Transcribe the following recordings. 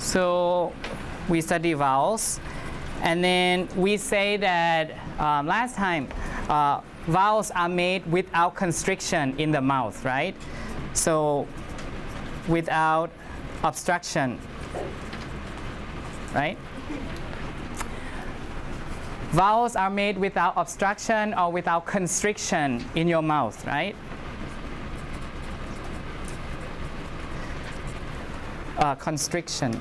So we study vowels, and then we say that last time vowels are made without constriction in the mouth, right? So without obstruction, right? Vowels are made without obstruction or without constriction in your mouth, right? Constriction.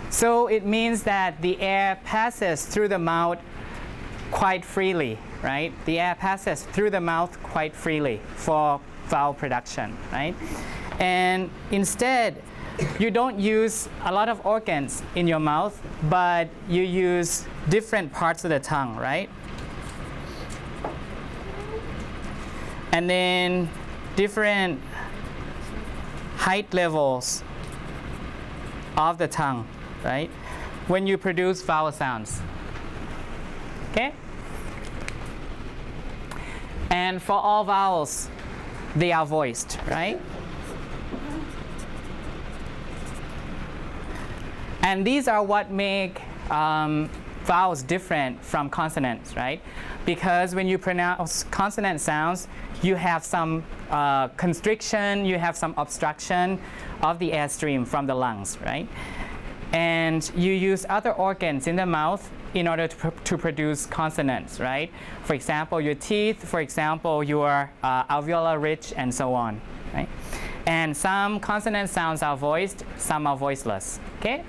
So it means that the air passes through the mouth quite freely, right? The air passes through the mouth quite freely for vowel production, right? And instead, you don't use a lot of organs in your mouth, but you use different parts of the tongue, right? And then different height levels of the tongue, right? When you produce vowel sounds, okay? And for all vowels, they are voiced, right? And these are what make vowels different from consonants, right? Because when you pronounce consonant sounds, you have some constriction, you have some obstruction of the airstream from the lungs, right? And you use other organs in the mouth in order to produce consonants, right? For example, your teeth, for example, your alveolar ridge, and so on, right? And some consonant sounds are voiced, some are voiceless, okay?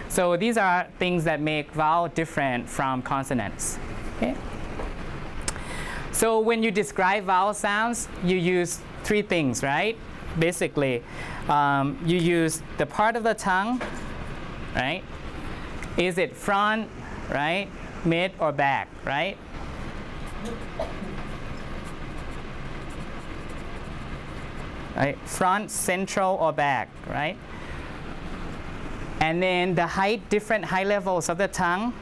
So these are things that make vowel different from consonants, okay? So when you describe vowel sounds, you use three things, right? Basically, you use the part of the tongue, right? Is it front, right? Mid or back, right? Right? Front, central, or back, right? And then the height, different height levels of the tongue.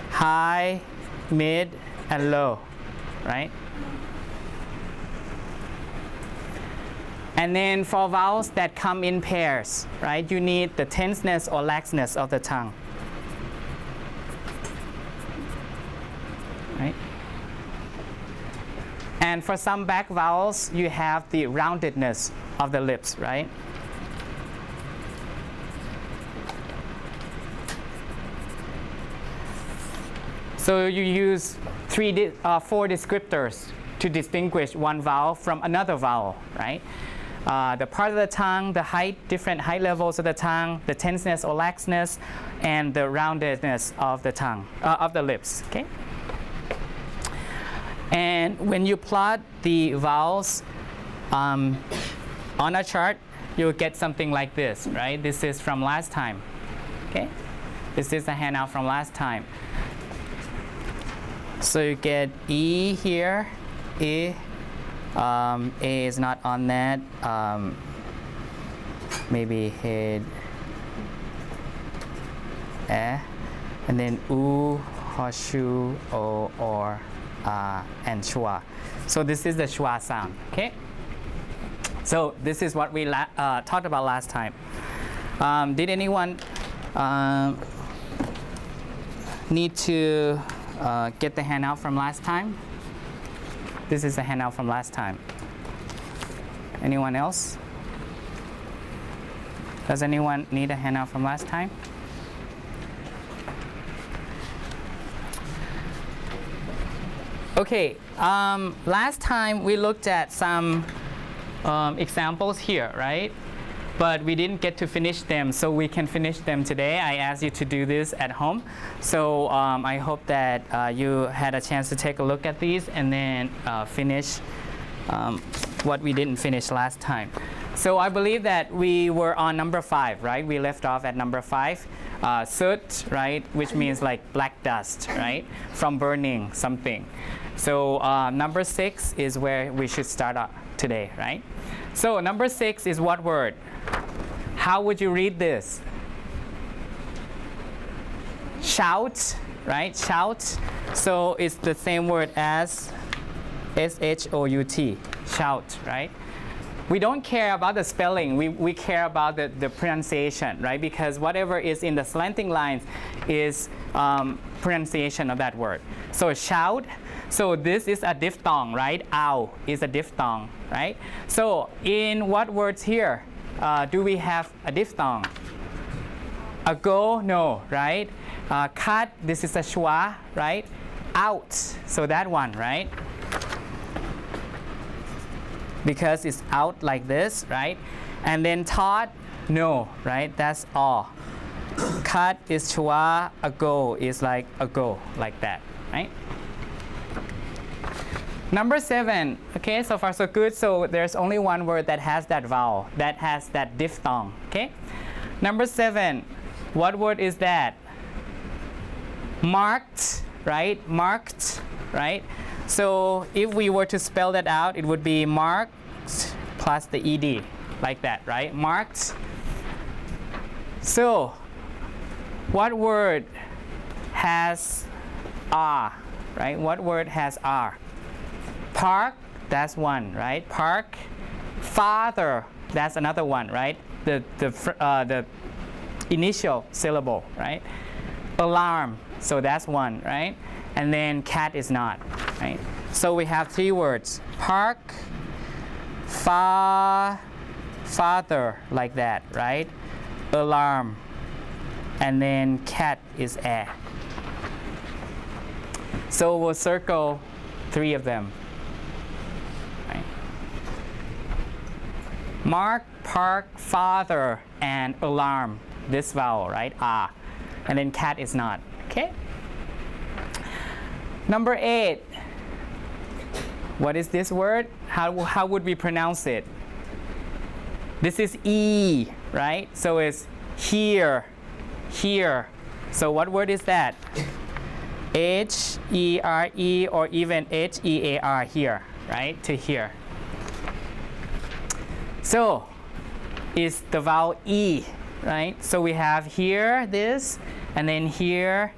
High, mid, and low, right? And then for vowels that come in pairs, right, you need the tenseness or laxness of the tongue, right? And for some back vowels, you have the roundedness of the lips, right? So you use four descriptors to distinguish one vowel from another vowel, right? The part of the tongue, the height, different height levels of the tongue, the tenseness or laxness, and the roundedness of the tongue, of the lips, okay? And when you plot the vowels on a chart, you'll get something like this, right? This is from last time, okay? This is a handout from last time. So you get E here, E. A is not on that. Maybe head, and then U, Horseshoe, O, or and Schwa. So this is the Schwa sound. Okay. So this is what we talked about last time. Did anyone need to get the handout from last time? This is a handout from last time. Anyone else? Does anyone need a handout from last time? Okay, last time we looked at some examples here, right? But we didn't get to finish them, so we can finish them today. I asked you to do this at home. So I hope that you had a chance to take a look at these and then finish what we didn't finish last time. So I believe that we were on number 5, right? We left off at number 5. Soot, right? Which means like black dust, right? From burning something. So number 6 is where we should start up today, right? So number 6 is what word? How would you read this? Shout, right? Shout. So it's the same word as S-H-O-U-T, shout, right? We don't care about the spelling, we care about the pronunciation, right? Because whatever is in the slanting lines is pronunciation of that word. So shout, so this is a diphthong, right? Ow is a diphthong, right? So in what words here do we have a diphthong? Ago, no, right? Cut, this is a schwa, right? Out, so that one, right? Because it's out like this, right? And then taught, no, right? That's all. Cut is schwa, ago is like ago, like that, right? Number 7, okay, so far so good. So there's only one word that has that vowel, that has that diphthong, okay? Number 7, what word is that? Marked, right? Marked, right? So if we were to spell that out, it would be marked plus the ed, like that, right? Marked. So what word has R, right? What word has R? Park, that's one, right? Park. Father, that's another one, right? The initial syllable, right? Alarm, so that's one, right? And then cat is not, right? So we have 3 words: park, father, like that, right? Alarm, and then cat is air. So we'll circle 3 of them, right? Mark, park, father, and alarm, this vowel, right? Ah, and then cat is not, okay? Number 8, what is this word? How would we pronounce it? This is E, right? So it's here, here. So what word is that? H-E-R-E or even H-E-A-R, here, right? To here. So it's the vowel E, right? So we have here, this, and then here,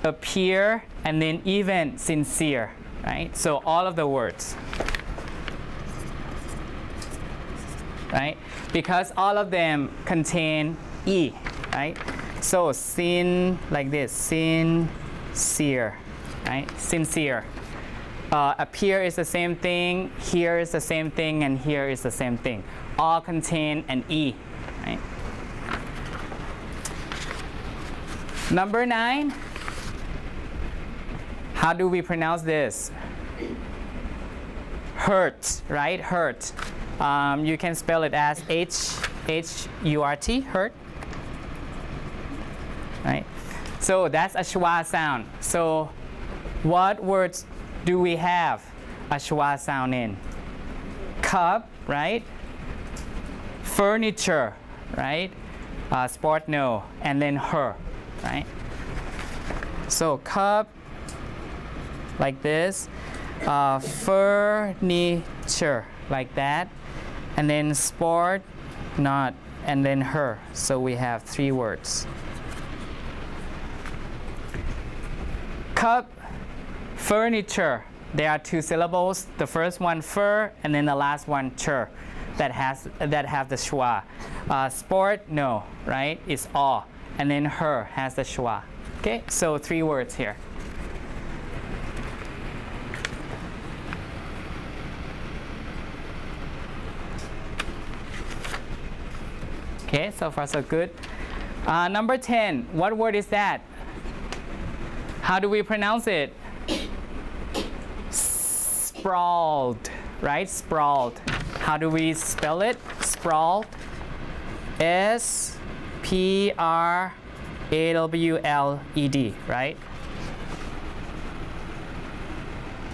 appear, and then even sincere, right? So all of the words, right? Because all of them contain E, right? So sin, like this, sincere, right? Sincere. Appear is the same thing, here is the same thing, and here is the same thing. All contain an E, right? Number 9, how do we pronounce this? Hurt, right? Hurt. You can spell it as H-U-R-T, hurt, right? So that's a schwa sound. So what words do we have a schwa sound in? Cup, right? Furniture, right? Sport, no. And then her, right? So cup, like this. Furniture, like that. And then sport, not. And then her. So we have 3 words. Cup, furniture, there are 2 syllables. The first one fur, and then the last one chur, that have the schwa. Sport, no, right? It's all. And then her has the schwa. Okay, so 3 words here. Okay, so far so good. Number 10, what word is that? How do we pronounce it? Sprawled, right? Sprawled. How do we spell it? Sprawled. S-P-R-A-W-L-E-D, right?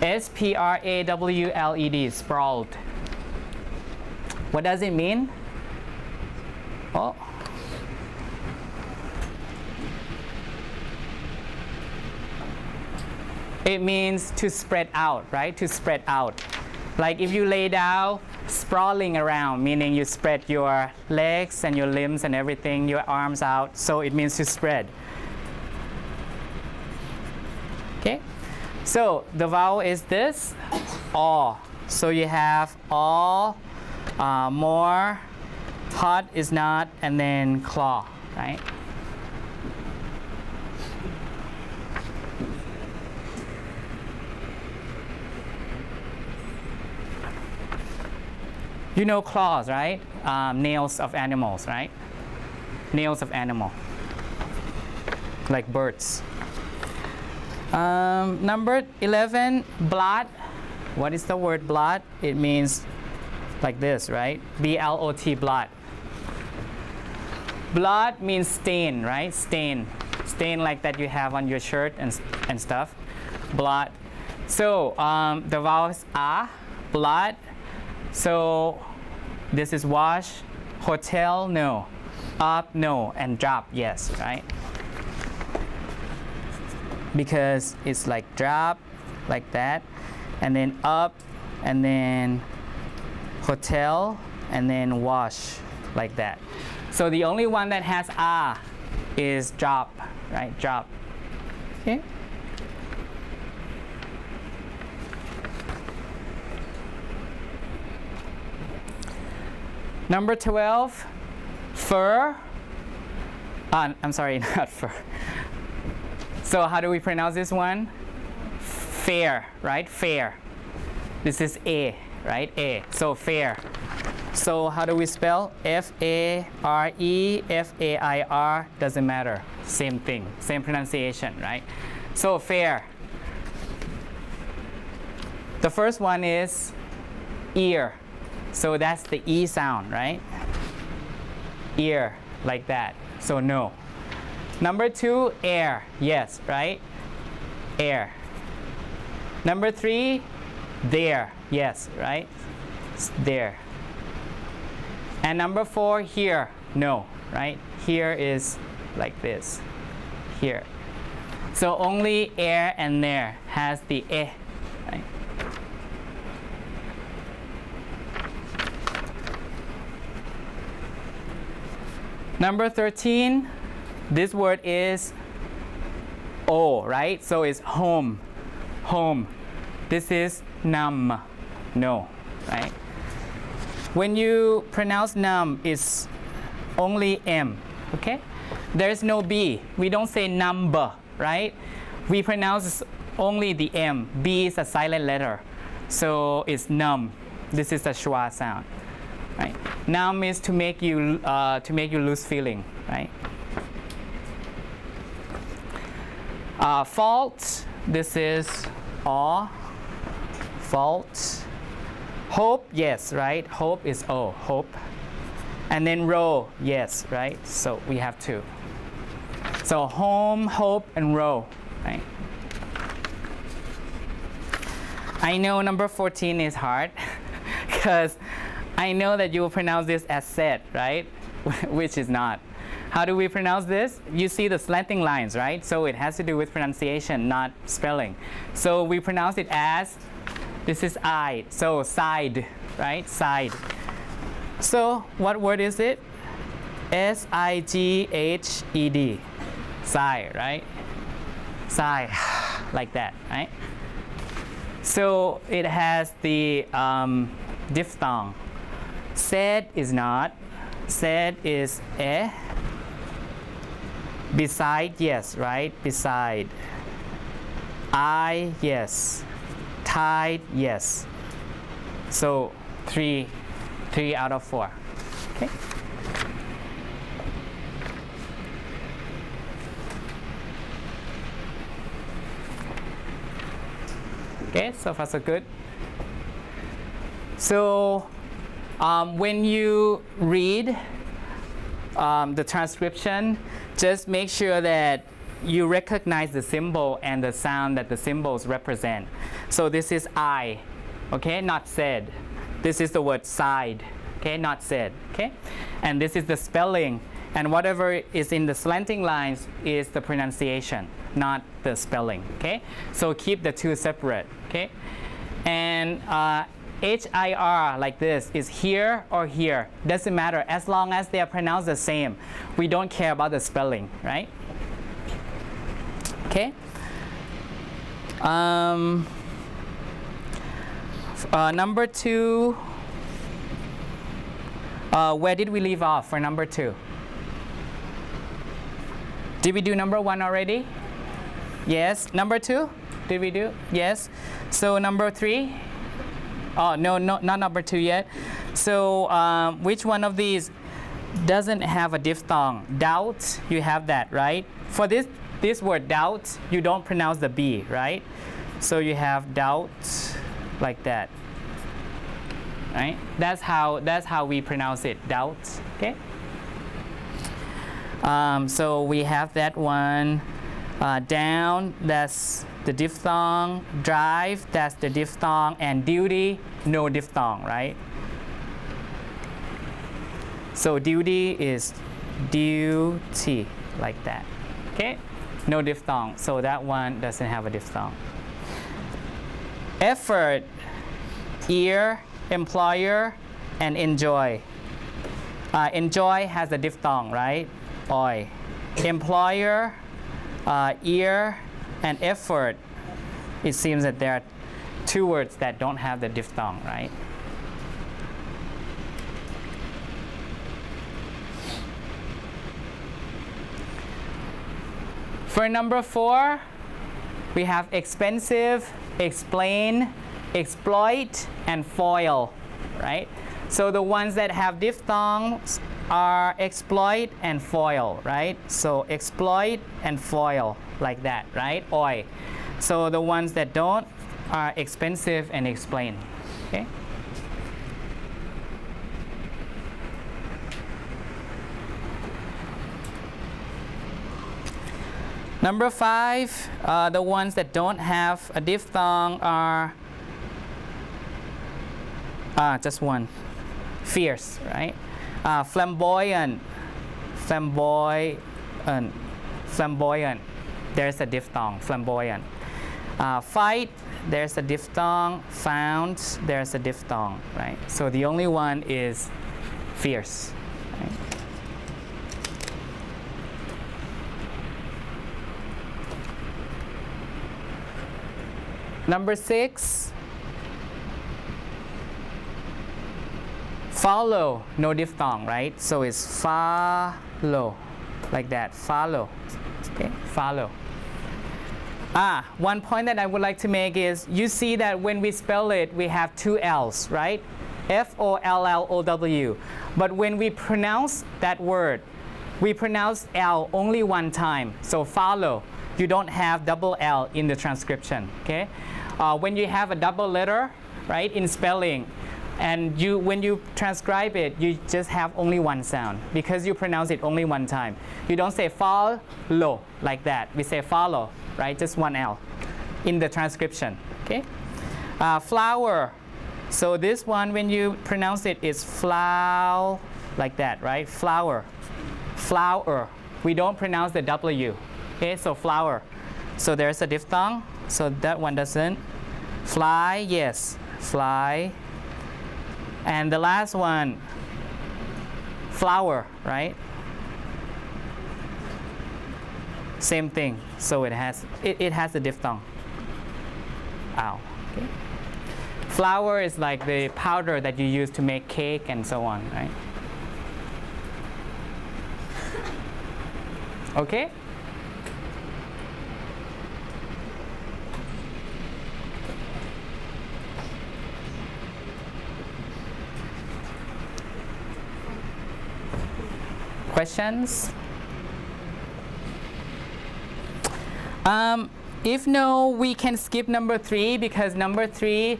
S-P-R-A-W-L-E-D, sprawled. What does it mean? Oh. It means to spread out, right? To spread out. Like if you lay down, sprawling around, meaning you spread your legs and your limbs and everything, your arms out, so it means to spread. Okay? So the vowel is this, all. So you have all, more, hot is not, and then claw, right? You know claws, right? Nails of animals, right? Nails of animal, like birds. Number 11, blot. What is the word blot? It means like this, right? B-L-O-T, blot. Blot means stain, right? Stain. Stain like that you have on your shirt and stuff. Blot. So the vowels are, blot. So this is wash, hotel, no. Up, no. And drop, yes, right? Because it's like drop, like that. And then up, and then hotel, and then wash, like that. So the only one that has ah is drop, right? Drop. Okay. Number 12, fur. I'm sorry, not fur. So how do we pronounce this one? Fair, right? Fair. This is A, right? A. So fair. So how do we spell? F-A-R-E, F-A-I-R, doesn't matter. Same thing, same pronunciation, right? So fair. The first one is ear. So that's the E sound, right? Ear, like that. So no. Number 2, air. Yes, right? Air. Number 3, there. Yes, right? There. And number 4, here. No, right? Here is like this. Here. So only air and there has the eh, right? Number 13, this word is O, right? So it's home, home. This is num, no, right? When you pronounce num, it's only M, okay? There's no B. We don't say number, right? We pronounce only the M. B is a silent letter, so it's num. This is a schwa sound, right? Num is to make you lose feeling, right? Fault. This is awe. Fault. Hope, yes, right? Hope is O, hope. And then row, yes, right? So we have two. So home, hope, and row, right? I know number 14 is hard because I know that you will pronounce this as said, right? Which is not. How do we pronounce this? You see the slanting lines, right? So it has to do with pronunciation, not spelling. So we pronounce it as, this is I, so side, right? Side. So what word is it? S-I-G-H-E-D. Side, right? Side, like that, right? So it has the diphthong. Said is not. Said is eh. Beside, yes, right? Beside. I, yes. Tied, yes. So 3 out of 4. Okay. Okay, so far so good. So when you read the transcription, just make sure that you recognize the symbol and the sound that the symbols represent. So this is I, okay, not said. This is the word side, okay, not said, okay? And this is the spelling, and whatever is in the slanting lines is the pronunciation, not the spelling, okay? So keep the two separate, okay? And H-I-R, like this, is here or here. Doesn't matter, as long as they are pronounced the same. We don't care about the spelling, right? Okay? Number 2, where did we leave off for number 2? Did we do number 1 already? Yes. Number 2? Did we do? Yes. So number 3? Oh, no, not number 2 yet. So which one of these doesn't have a diphthong? Doubt, you have that, right? For this word doubt, you don't pronounce the B, right? So you have doubt like that, right? That's how we pronounce it, doubt, okay? So we have that one. Down, that's the diphthong. Drive, that's the diphthong. And duty, no diphthong, right? So duty is duty, like that, okay? No diphthong, so that one doesn't have a diphthong. Effort, ear, employer, and enjoy. Enjoy has a diphthong, right? Oi. Employer, ear, and effort, it seems that there are 2 words that don't have the diphthong, right? For number 4, we have expensive, explain, exploit, and foil, right? So the ones that have diphthongs are exploit and foil, right? So exploit and foil, like that, right? Oi. So the ones that don't are expensive and explain, okay? Number 5, the ones that don't have a diphthong are just one. Fierce, right? Flamboyant, flamboyant, flamboyant. There's a diphthong, flamboyant. Fight, there's a diphthong. Found, there's a diphthong, right? So the only one is fierce, right? Number 6, follow, no diphthong, right? So it's follow, like that, follow, okay, follow. One point that I would like to make is, you see that when we spell it, we have 2 L's, right? F-O-L-L-O-W. But when we pronounce that word, we pronounce L only one time. So follow, you don't have double L in the transcription, okay? When you have a double letter, right, in spelling, and when you transcribe it, you just have only one sound because you pronounce it only one time. You don't say follow like that. We say follow, right? Just one L in the transcription, okay? Flower. So this one, when you pronounce it, it's flow, like that, right? Flower, flower. We don't pronounce the W, okay? So flower. So there's a diphthong. So that one doesn't. Fly, yes, fly. And the last one, flower, right? Same thing. So it has a diphthong. Ow. Okay. Flour is like the powder that you use to make cake and so on, right? Okay? Questions? If no, we can skip number 3 because number 3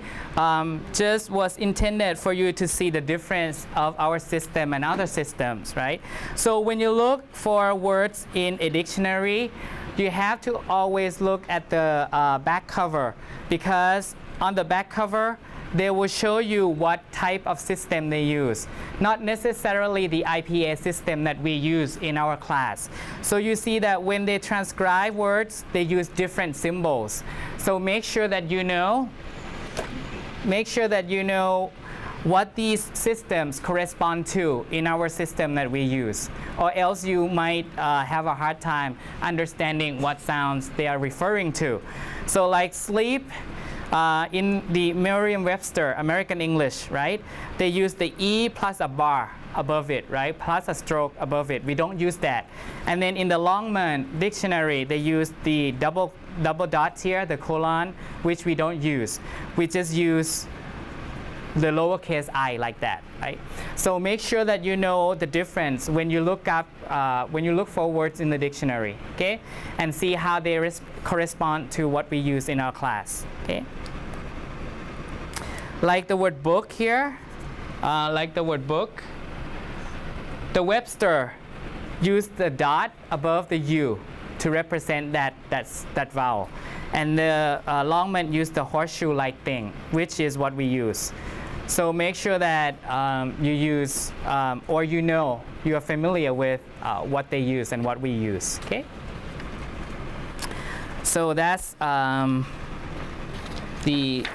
just was intended for you to see the difference of our system and other systems, right? So when you look for words in a dictionary, you have to always look at the back cover, because on the back cover, they will show you what type of system they use, not necessarily the IPA system that we use in our class. So you see that when they transcribe words, they use different symbols. So make sure that you know what these systems correspond to in our system that we use, or else you might have a hard time understanding what sounds they are referring to. So like sleep, in the Merriam-Webster American English, right, they use the E plus a bar above it, right, plus a stroke above it. We don't use that. And then in the Longman dictionary, they use the double dots here, the colon, which we don't use. We just use the lowercase I like that, right? So make sure that you know the difference when you look up, when you look for words in the dictionary, okay? And see how they correspond to what we use in our class, okay? Like the word book here, like the word book, the Webster used the dot above the U to represent that vowel. And the Longman used the horseshoe-like thing, which is what we use. So make sure that you use, or you know, you are familiar with what they use and what we use, okay? So that's the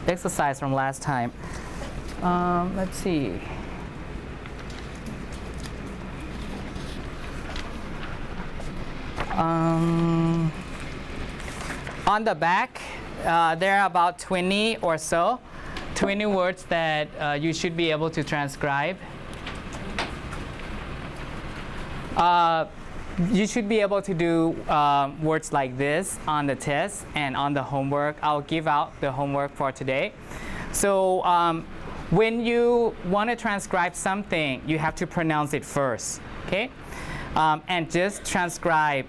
exercise from last time. Let's see. On the back, there are about 20 or so, 20 words that you should be able to transcribe. You should be able to do words like this on the test and on the homework. I'll give out the homework for today. So when you want to transcribe something, you have to pronounce it first, okay? And just transcribe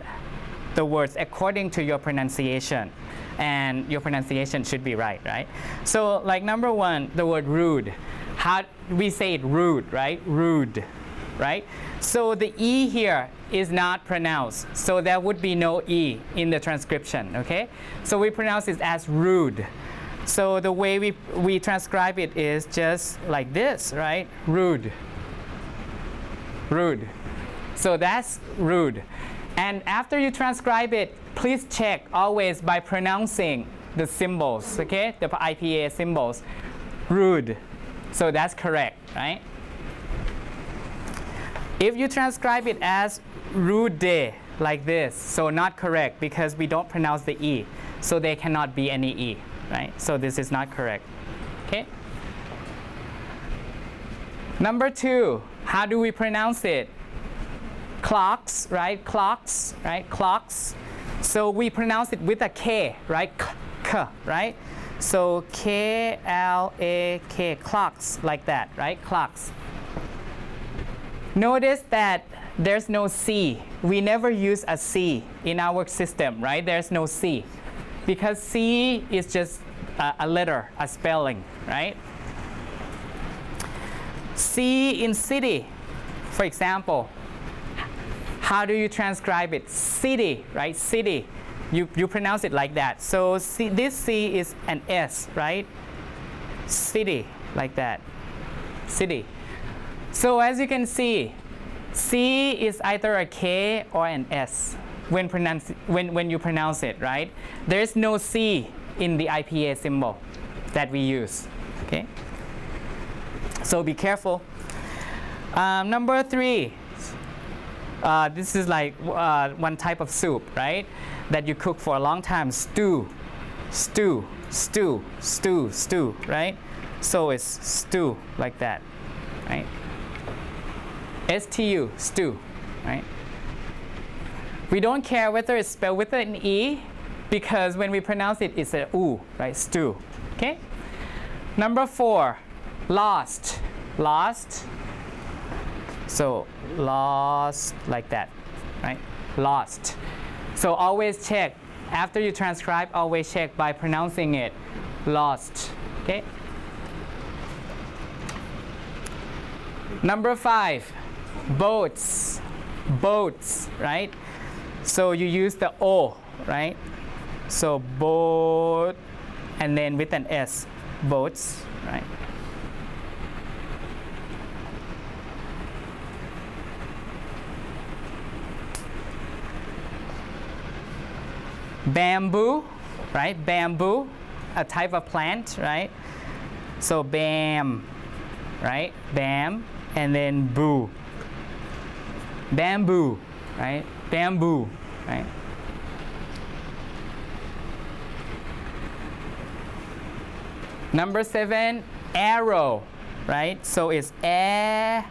the words according to your pronunciation. And your pronunciation should be right, right? So like number one, the word rude. How we say it rude, right? Rude, right? So the E here is not pronounced. So there would be no E in the transcription, okay? So we pronounce it as rude. So the way we transcribe it is just like this, right? Rude. Rude. So that's rude. And after you transcribe it, please check always by pronouncing the symbols, okay? The IPA symbols. Rude. So that's correct, right? If you transcribe it as rude, like this, so not correct because we don't pronounce the E. So there cannot be any E, right? So this is not correct, okay? Number two, how do we pronounce it? Clocks, right? Clocks, right? Clocks. So we pronounce it with a K, right? K, right? So K-L-A-K, clocks, like that, right? Clocks. Notice that there's no C. We never use a C in our system, right? There's no C. Because C is just a letter, a spelling, right? C in city, for example. How do you transcribe it? City, right? City. You pronounce it like that. So this C is an S, right? City, like that. City. So as you can see, C is either a K or an S when you pronounce it, right? There's no C in the IPA symbol that we use, okay? So be careful. Number three. This is like one type of soup, right? That you cook for a long time. Stew, stew, stew, stew, stew, right? So it's stew, like that, right? S-T-U, stew, right? We don't care whether it's spelled with an E because when we pronounce it, it's a U, right? Stew, okay? Number four, lost, lost. So lost, like that, right? Lost. So always check. After you transcribe, always check by pronouncing it. Lost, okay? Number five, boats. Boats, right? So you use the O, right? So boat, and then with an S, boats, right? Bamboo, right? Bamboo. a type of plant, right? So bam, right? Bam, and then boo. Bamboo, right? Bamboo, right? Number 7, arrow, right? So it's arrow,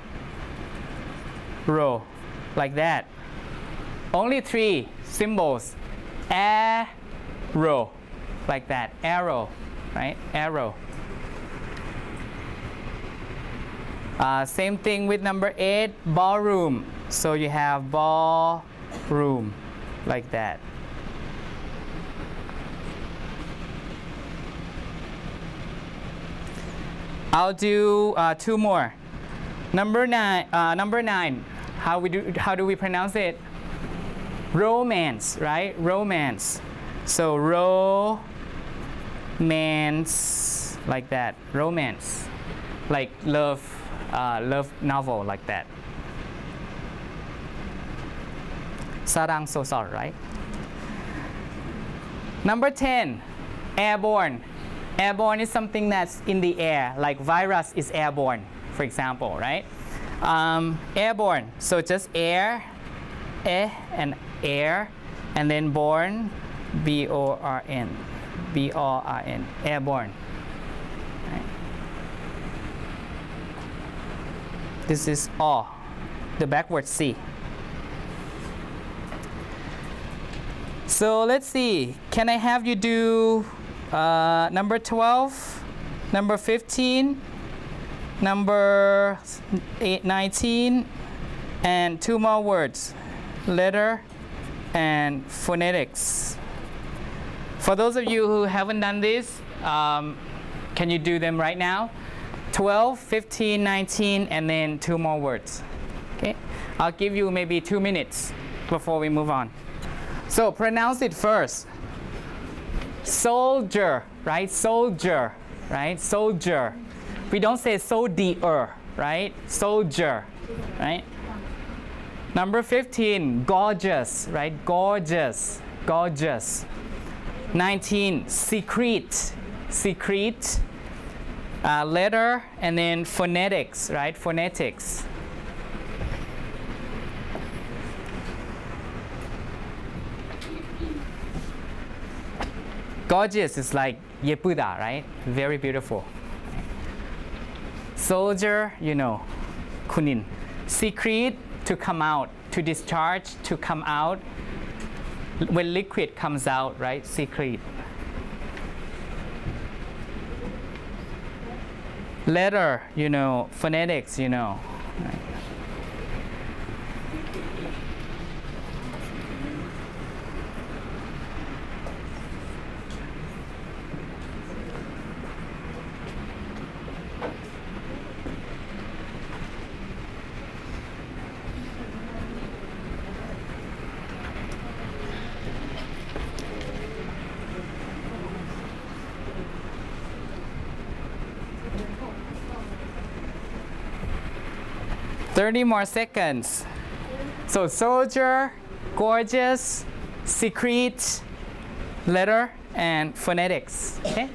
like that. Only 3 symbols. Arrow, like that. Arrow, right? Arrow. Same thing with number 8, ballroom. So you have ballroom, like that. I'll do 2 more. Number 9. How do we pronounce it? Romance, right? Romance. So romance, like that. Romance, like love novel, like that. Sarang sosol, right? Number 10, airborne. Airborne is something that's in the air, like virus is airborne, for example, right? Airborne, so just air, and air, and then born, B-O-R-N, B-O-R-N, airborne. Right? This is O, the backward C. So let's see, can I have you do number 12, number 15, number 19, and 2 more words, letter and phonetics. For those of you who haven't done this, can you do them right now? 12, 15, 19, and then 2 more words. Okay, I'll give you maybe 2 minutes before we move on. So pronounce it first. Soldier, right? Soldier, right? Soldier. We don't say soldier, right? Soldier, right? Number 15, gorgeous, right? Gorgeous, gorgeous. 19, secret, secret. Letter, and then phonetics, right? Phonetics. Gorgeous is like 예쁘다, right? Very beautiful. Soldier, you know, 군인. Secret, to come out, to discharge, to come out. When liquid comes out, right? Secret. Letter, you know, phonetics, you know. Right? Thirty more seconds. So soldier, gorgeous, secret, letter, and phonetics. Okay?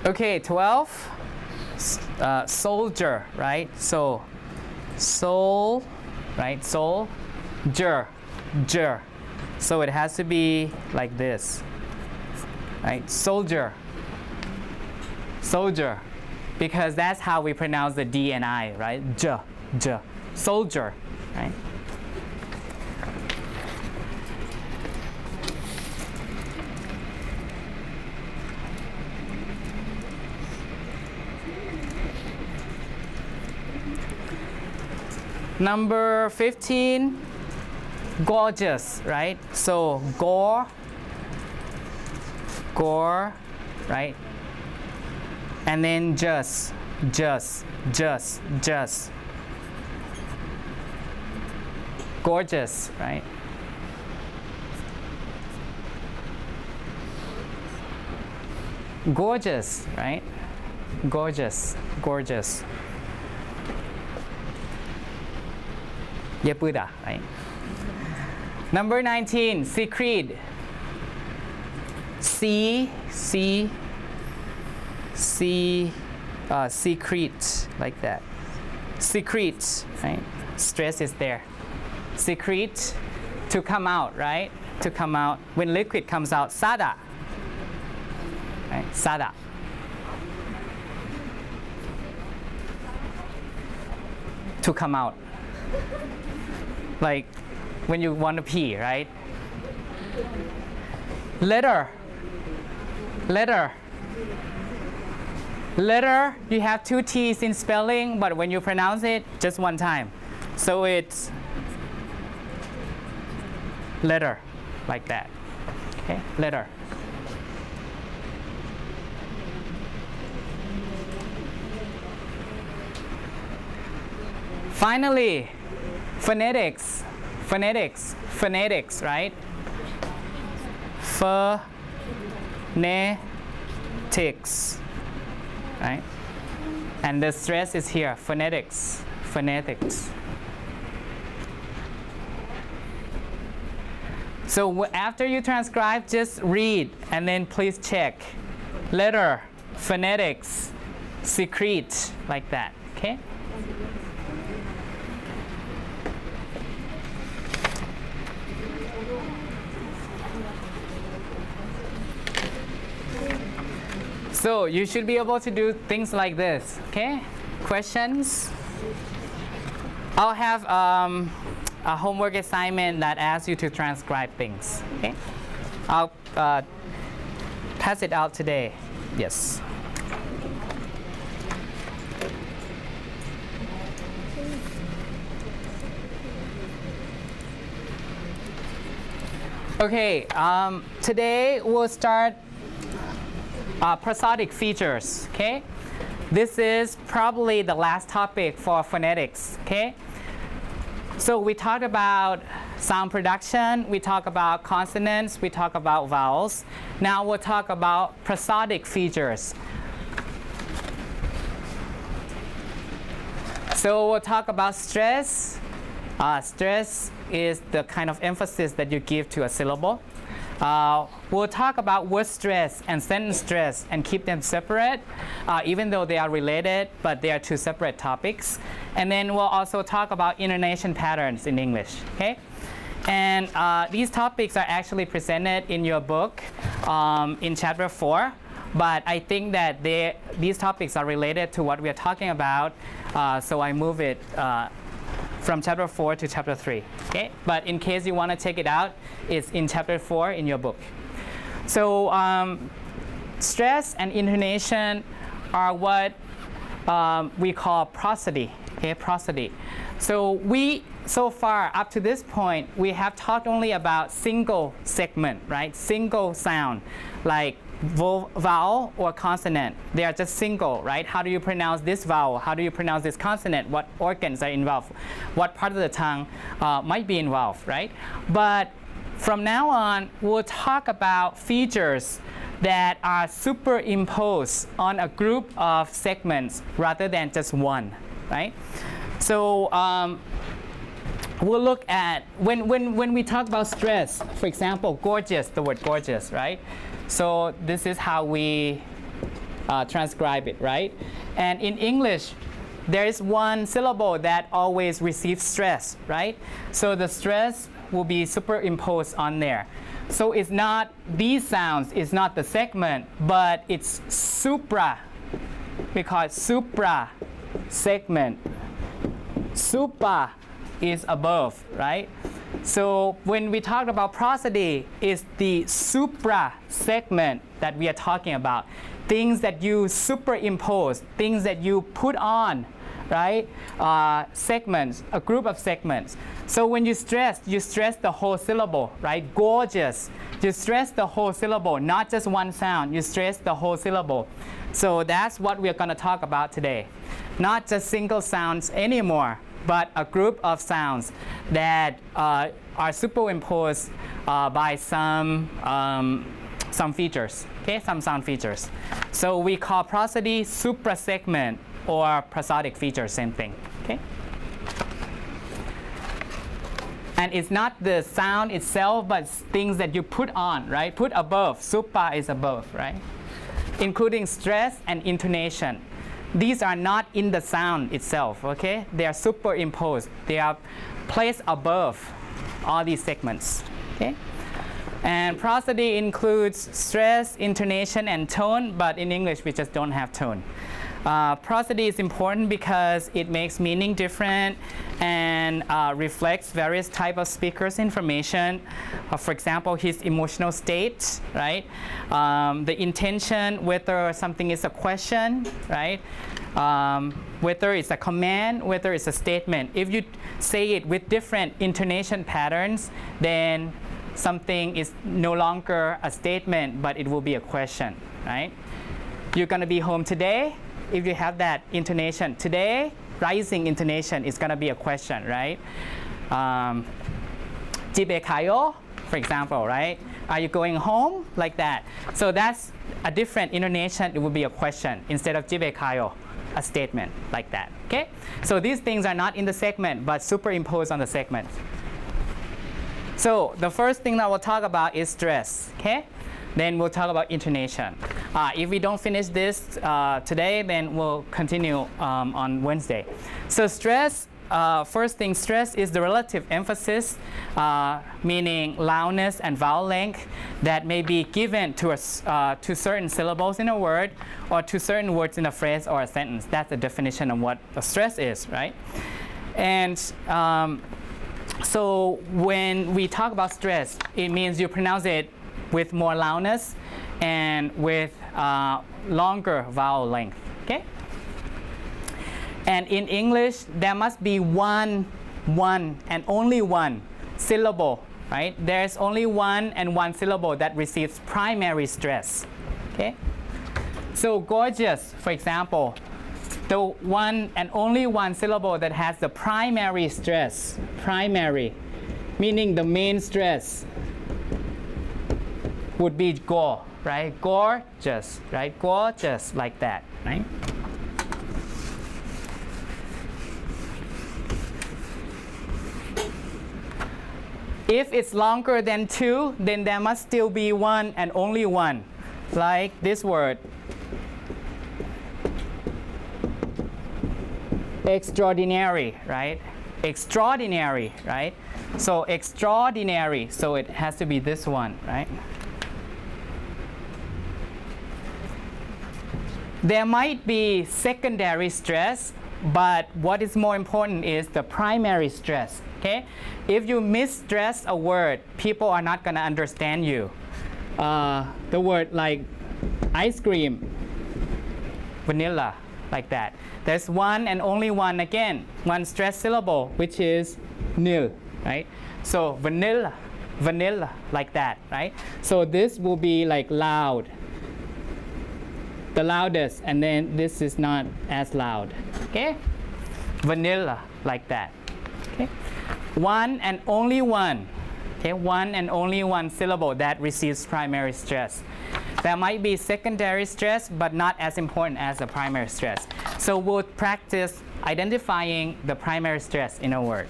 Okay, 12, soldier, right? So, soul, right? Soul, ger. So it has to be like this, right? Soldier, because that's how we pronounce the D and I, right? J, soldier, right? Number 15, gorgeous, right? So gore, right? And then just. gorgeous, right? Gorgeous, right? Gorgeous, gorgeous. 예쁘다, right? Number 19, secret. Secret, like that. Secret, right? Stress is there. Secret, to come out, right? To come out. When liquid comes out, sada. Right? Sada. To come out. Like when you want to pee, right? Letter. Letter. Letter, you have two T's in spelling, but when you pronounce it, just one time. So it's letter, like that. Okay, letter. Finally, phonetics. Phonetics. Phonetics, right? Phonetics. Right? And the stress is here, phonetics, phonetics. So after you transcribe, just read and then please check. Letter, phonetics, secret, like that, okay? So you should be able to do things like this, okay? Questions? I'll have a homework assignment that asks you to transcribe things, okay? I'll pass it out today, yes. Okay, today we'll start prosodic features, okay? This is probably the last topic for phonetics, okay? So we talked about sound production, we talk about consonants, we talk about vowels. Now we'll talk about prosodic features. So we'll talk about stress. Stress is the kind of emphasis that you give to a syllable. We'll talk about word stress and sentence stress and keep them separate, even though they are related, but they are two separate topics. And then we'll also talk about intonation patterns in English, okay? And these topics are actually presented in your book in chapter 4, but I think that these topics are related to what we are talking about, so I move it from chapter 4 to chapter 3, okay? But in case you want to take it out, it's in chapter 4 in your book. So stress and intonation are what we call prosody, okay? Prosody. So far, up to this point, we have talked only about single segment, right? Single sound, like vowel or consonant. They are just single, right? How do you pronounce this vowel? How do you pronounce this consonant? What organs are involved? What part of the tongue might be involved, right? But from now on, we'll talk about features that are superimposed on a group of segments rather than just one, right? So we'll look at, when we talk about stress, for example, gorgeous, the word gorgeous, right? So this is how we transcribe it, right? And in English, there is one syllable that always receives stress, right? So the stress will be superimposed on there. So it's not these sounds, it's not the segment, but it's supra. We call it supra segment. Supra is above, right? So when we talk about prosody, it's the supra segment that we are talking about. Things that you superimpose, things that you put on, right? Segments, a group of segments. So when you stress the whole syllable, right? Gorgeous. You stress the whole syllable, not just one sound. You stress the whole syllable. So that's what we're going to talk about today. Not just single sounds anymore, but a group of sounds that are superimposed by some features, okay, some sound features. So we call prosody suprasegment or prosodic features, same thing, okay? And it's not the sound itself, but things that you put on, right? Put above, supra is above, right? Including stress and intonation. These are not in the sound itself, okay? They are superimposed. They are placed above all these segments, okay? And prosody includes stress, intonation, and tone, but in English we just don't have tone. Prosody is important because it makes meaning different and reflects various type of speakers' information. For example, his emotional state, right? The intention, whether something is a question, right? Whether it's a command, whether it's a statement. If you say it with different intonation patterns, then something is no longer a statement, but it will be a question, right? You're gonna be home today. If you have that intonation today, rising intonation is gonna be a question, right? 집에 for example, right? Are you going home? Like that. So that's a different intonation. It would be a question instead of 집에 가요, a statement like that. Okay? So these things are not in the segment, but superimposed on the segment. So the first thing that we'll talk about is stress. Okay? Then we'll talk about intonation. If we don't finish this today, then we'll continue on Wednesday. So stress, first thing, stress is the relative emphasis, meaning loudness and vowel length that may be given to certain syllables in a word or to certain words in a phrase or a sentence. That's the definition of what a stress is, right? And so when we talk about stress, it means you pronounce it with more loudness and with longer vowel length, okay? And in English, there must be one and only one syllable, right? There's only one and one syllable that receives primary stress, okay? So gorgeous, for example, the one and only one syllable that has the primary stress, primary, meaning the main stress, would be go, right? Gorgeous, right? Gorgeous, like that, right? If it's longer than two, then there must still be one and only one, like this word. Extraordinary, right? Extraordinary, right? So extraordinary, so it has to be this one, right? There might be secondary stress, but what is more important is the primary stress, okay? If you misstress a word, people are not gonna understand you. The word like ice cream, vanilla, like that. There's one and only one again, one stress syllable, which is nil, right? So vanilla, vanilla, like that, right? So this will be like loud, the loudest, and then this is not as loud, okay? Vanilla, like that, okay? One and only one, okay? One and only one syllable that receives primary stress. There might be secondary stress, but not as important as the primary stress. So we'll practice identifying the primary stress in a word.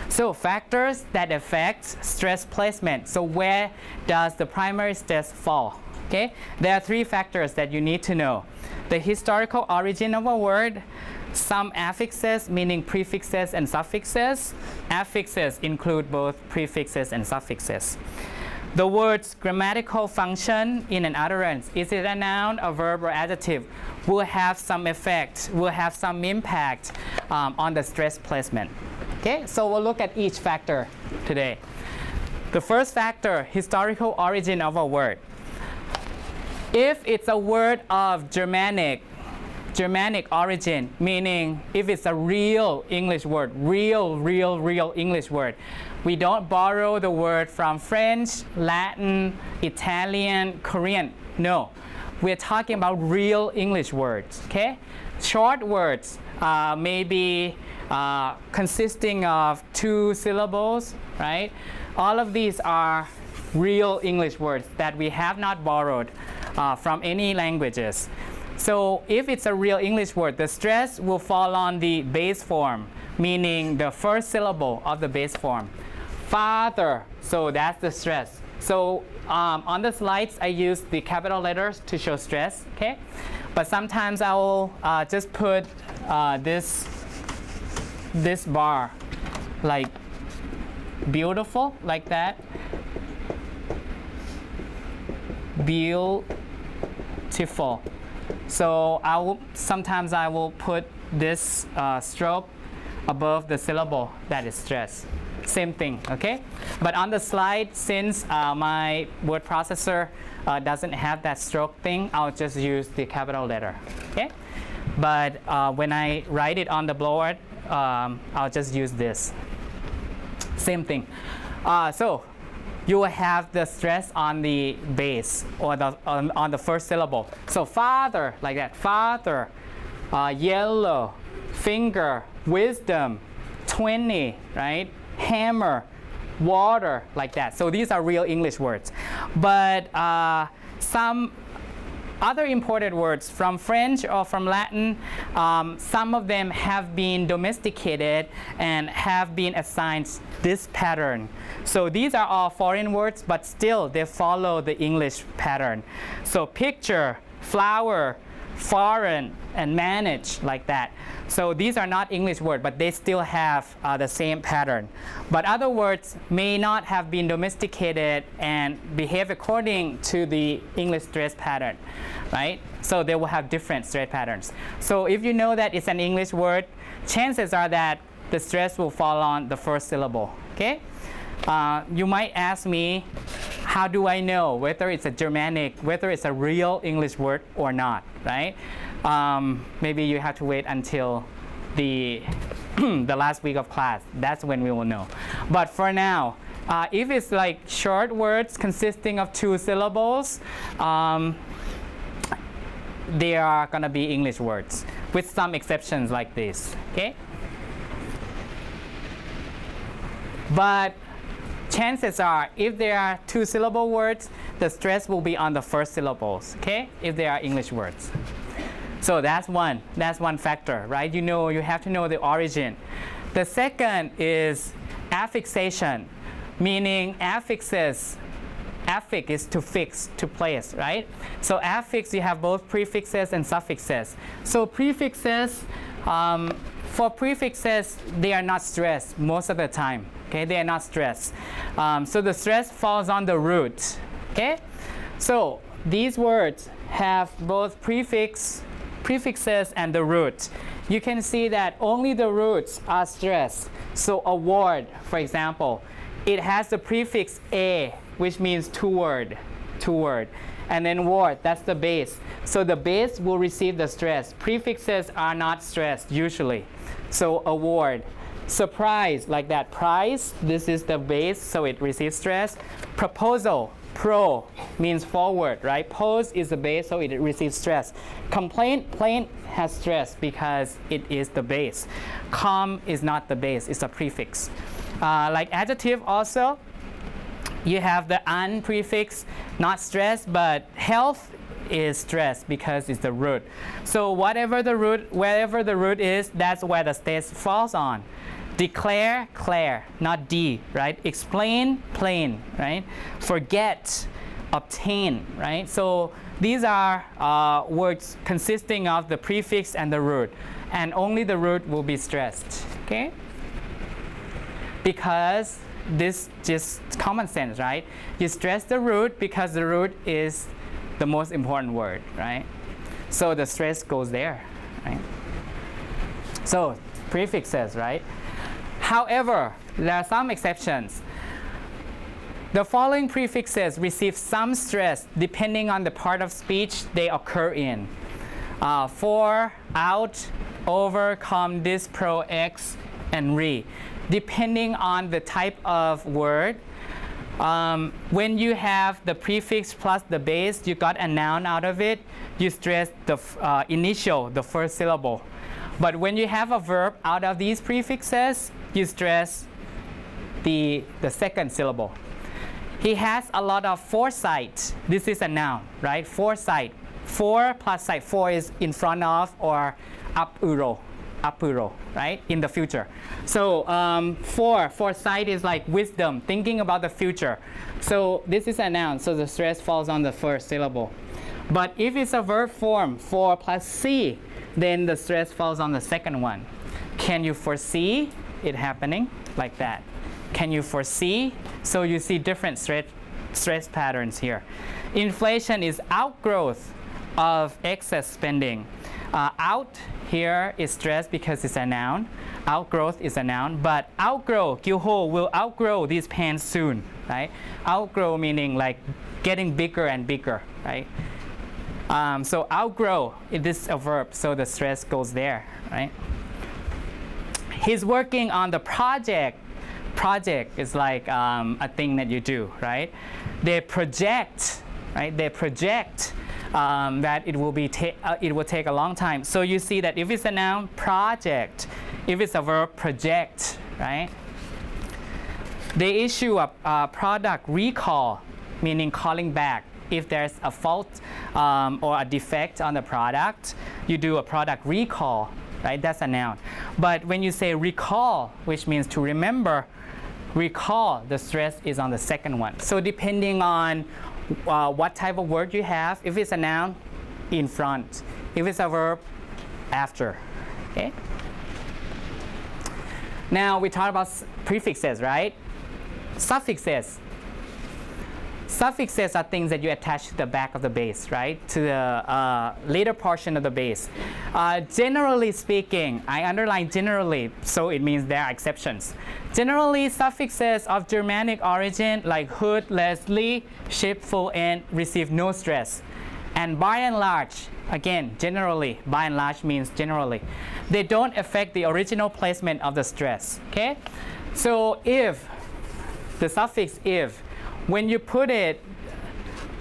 So factors that affect stress placement. So where does the primary stress fall? Okay? There are three factors that you need to know. The historical origin of a word, some affixes, meaning prefixes and suffixes. Affixes include both prefixes and suffixes. The word's grammatical function in an utterance, is it a noun, a verb, or adjective, will have some effect, will have some impact on the stress placement. Okay, so we'll look at each factor today. The first factor, historical origin of a word. If it's a word of Germanic origin, meaning if it's a real English word, real English word, we don't borrow the word from French, Latin, Italian, Korean. No, we're talking about real English words, okay? Short words, maybe consisting of 2 syllables, right? All of these are real English words that we have not borrowed from any languages. So if it's a real English word, the stress will fall on the base form, meaning the first syllable of the base form. Father, so that's the stress. So on the slides, I use the capital letters to show stress, okay? But sometimes I will just put this bar, like beautiful, like that. Beautiful. So sometimes I will put this stroke above the syllable that is stressed. Same thing, okay? But on the slide, since my word processor doesn't have that stroke thing, I'll just use the capital letter, okay? But when I write it on the board, I'll just use this. Same thing. So you will have the stress on the base or on the first syllable. So father, like that. Father, yellow, finger, wisdom, 20, right? Hammer, water, like that. So these are real English words. But some other imported words from French or from Latin, some of them have been domesticated and have been assigned this pattern. So these are all foreign words, but still they follow the English pattern. So picture, flower, foreign, and manage, like that. So these are not English words, but they still have the same pattern. But other words may not have been domesticated and behave according to the English stress pattern, right? So they will have different stress patterns. So if you know that it's an English word, chances are that the stress will fall on the first syllable, okay? You might ask me, how do I know whether it's a Germanic, whether it's a real English word or not, right? Maybe you have to wait until the last week of class. That's when we will know. But for now, if it's like short words consisting of 2 syllables, they are going to be English words, with some exceptions like this, okay? But chances are, if there are 2-syllable words, the stress will be on the first syllables, okay? If they are English words. So that's one factor, right? You have to know the origin. The second is affixation, meaning affixes. Affix is to fix, to place, right? So affix, you have both prefixes and suffixes. So prefixes, for prefixes, they are not stressed most of the time. Okay, they are not stressed. So the stress falls on the root. Okay, so these words have both prefixes and the root. You can see that only the roots are stressed. So award, for example, it has the prefix a, which means toward, and then word, that's the base. So the base will receive the stress. Prefixes are not stressed usually. So award. Surprise, like that. Prize, this is the base, so it receives stress. Proposal, pro, means forward, right? Pose is the base, so it receives stress. Complaint, plaint has stress because it is the base. Com is not the base, it's a prefix. Like adjective also, you have the an prefix, not stress, but health is stress because it's the root. So wherever the root is, that's where the stress falls on. Declare, clair, not D, right? Explain, plain, right? Forget, obtain, right? So these are words consisting of the prefix and the root, and only the root will be stressed, okay? Because this just common sense, right? You stress the root because the root is the most important word, right? So the stress goes there, right? So prefixes, right? However, there are some exceptions. The following prefixes receive some stress depending on the part of speech they occur in. For, out, over, come, this, pro, ex, and re. Depending on the type of word, when you have the prefix plus the base, you got a noun out of it, you stress the initial, the first syllable. But when you have a verb out of these prefixes, you stress the second syllable. He has a lot of foresight. This is a noun, right? Foresight. For plus sight. For is in front of or apuro, right? In the future. So foresight is like wisdom, thinking about the future. So this is a noun, so the stress falls on the first syllable. But if it's a verb form, for plus see, then the stress falls on the second one. Can you foresee it happening? Like that. Can you foresee? So you see different stress patterns here. Inflation is outgrowth of excess spending. Out here is stress because it's a noun. Outgrowth is a noun, but outgrow, Gyuho will outgrow these pants soon, right? Outgrow meaning like getting bigger and bigger, right? So outgrow, this is a verb, so the stress goes there, right? He's working on the project. Project is like a thing that you do, right? They project, right? They project that it will take a long time. So you see that if it's a noun, project. If it's a verb, project, right? They issue a product recall, meaning calling back. If there's a fault or a defect on the product, you do a product recall, right? That's a noun. But when you say recall, which means to remember, recall, the stress is on the second one. So depending on what type of word you have, if it's a noun, in front. If it's a verb, after. Okay? Now we talk about prefixes, right? Suffixes. Suffixes are things that you attach to the back of the base, right? To the later portion of the base. Generally speaking, I underline generally, so it means there are exceptions. Generally, suffixes of Germanic origin like hood, Leslie, ship, full end receive no stress. And by and large, again, generally, by and large means generally, they don't affect the original placement of the stress, okay? So if, the suffix if, when you put it,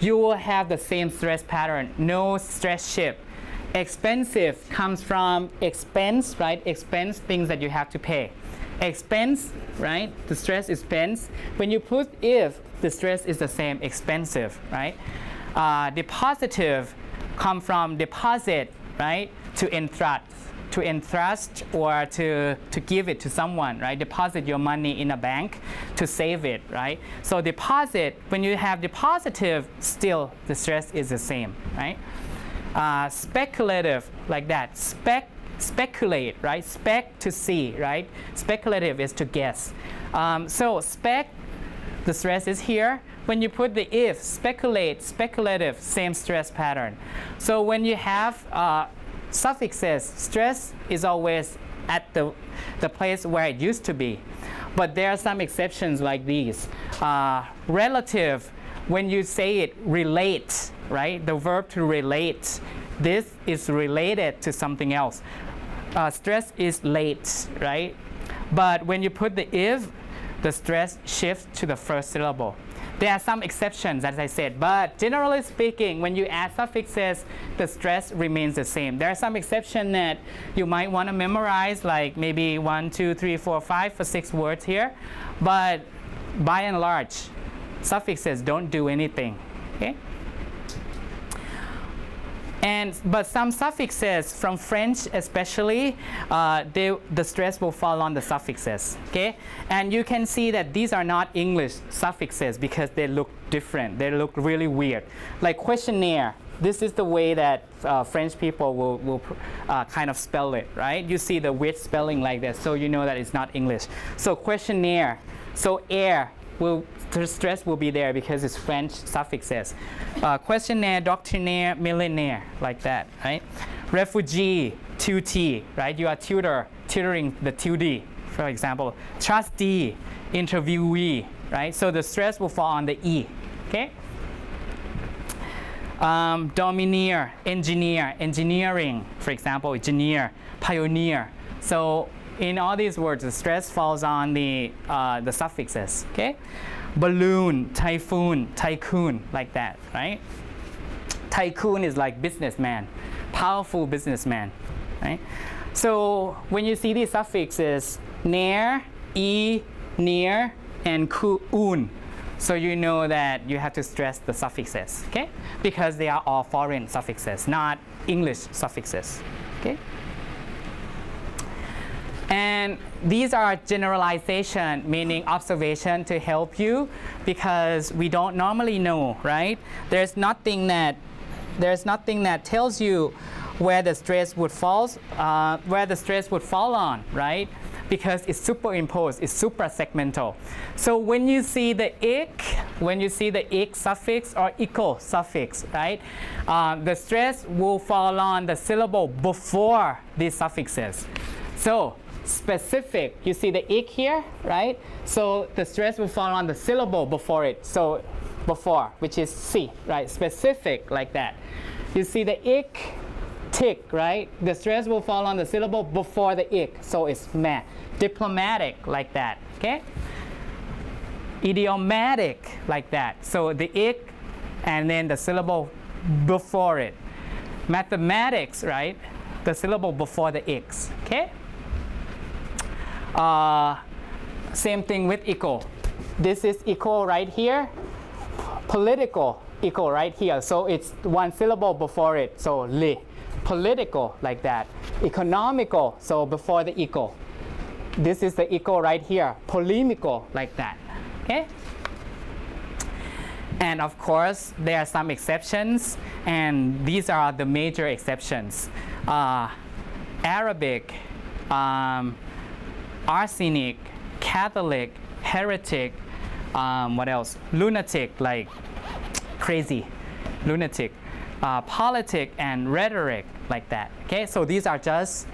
you will have the same stress pattern, no stress shift. Expensive comes from expense, right? Expense, things that you have to pay. Expense, right? The stress is expense. When you put if, the stress is the same, expensive, right? Depositive come from deposit, right? To entrust or to give it to someone, right? Deposit your money in a bank to save it, right? So deposit, when you have depositive, still the stress is the same, right? Speculative, like that. Speculate, right? Spec to see, right? Speculative is to guess. So spec, the stress is here. When you put the if, speculate, speculative, same stress pattern. So when you have suffixes, stress is always at the place where it used to be. But there are some exceptions like these. Relative, when you say it, relate, right? The verb to relate, this is related to something else. Stress is late, right? But when you put the if, the stress shifts to the first syllable. There are some exceptions, as I said, but generally speaking, when you add suffixes, the stress remains the same. There are some exceptions that you might want to memorize, like maybe 1, 2, 3, 4, 5 for 6 words here, but by and large, suffixes don't do anything, okay? But some suffixes, from French especially, the stress will fall on the suffixes, okay? And you can see that these are not English suffixes because they look different. They look really weird. Like questionnaire, this is the way that French people will kind of spell it, right? You see the weird spelling like this, so you know that it's not English. So questionnaire, so air, the stress will be there because it's French suffixes. Questionnaire, doctrinaire, millionaire, like that, right? Refugee, tutee, right? You are tutoring the tutee, for example. Trustee, interviewee, right? So the stress will fall on the E, okay? Domineer, engineer, engineering, for example, engineer, pioneer. So in all these words, the stress falls on the suffixes, okay? Balloon, typhoon, tycoon, like that, right? Tycoon is like businessman, powerful businessman, right? So when you see these suffixes, near, near, and un, so you know that you have to stress the suffixes, okay? Because they are all foreign suffixes, not English suffixes, okay? And these are generalization, meaning observation to help you, because we don't normally know, right? There's nothing that tells you where the stress would fall on, right? Because it's superimposed, it's suprasegmental. So when you see the ik suffix or iko suffix, right? The stress will fall on the syllable before these suffixes. So specific, you see the ik here, right? So the stress will fall on the syllable before it. So before, which is si, right? Specific, like that. You see the ik, tick, right? The stress will fall on the syllable before the ik. So it's meh. Diplomatic, like that, okay? Idiomatic, like that. So the ik and then the syllable before it. Mathematics, right? The syllable before the iks, okay? Same thing with equal. This is equal right here. Political, equal right here. So it's one syllable before it. So li. Political, like that. Economical, so before the equal. This is the equal right here. Polemical, like that. Okay? And of course, there are some exceptions, and these are the major exceptions. Arabic, arsenic, Catholic, heretic, what else? Lunatic, like crazy, lunatic. Politic and rhetoric, like that. Okay, so these are just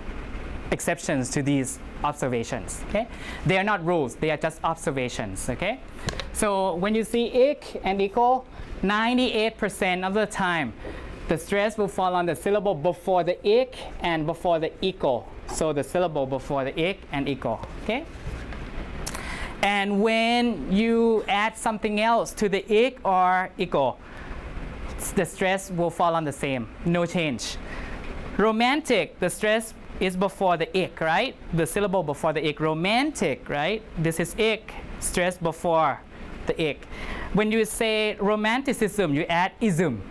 exceptions to these observations. Okay, they are not rules; they are just observations. Okay, so when you see ik and equal, 98% of the time, the stress will fall on the syllable before the ik and before the equal. So the syllable before the ik and equal. Okay. And when you add something else to the ik or equal, the stress will fall on the same, no change. Romantic, the stress is before the ik, right? The syllable before the ik. Romantic, right? This is ik, stress before the ik. When you say romanticism, you add ism,